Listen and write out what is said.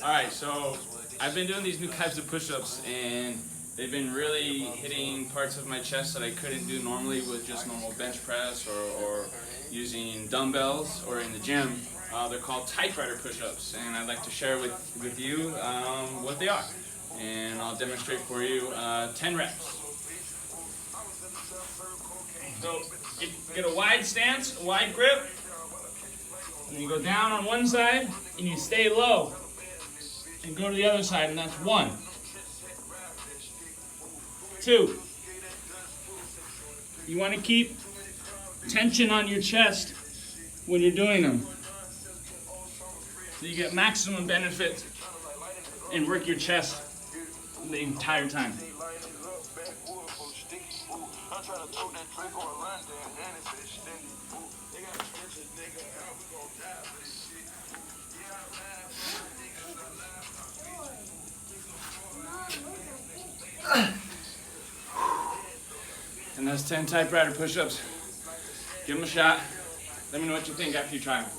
Alright, so I've been doing these new types of push-ups and they've been really hitting parts of my chest that I couldn't do normally with just normal bench press or using dumbbells or in the gym. They're called typewriter push-ups, and I'd like to share with you what they are. And I'll demonstrate for you 10 reps. So get a wide stance, a wide grip, and you go down on one side and you stay low and go to the other side, and that's 1, 2. You want to keep tension on your chest when you're doing them, so you get maximum benefit and work your chest the entire time. And that's 10 typewriter push-ups. Give them a shot. Let me know what you think after you try them.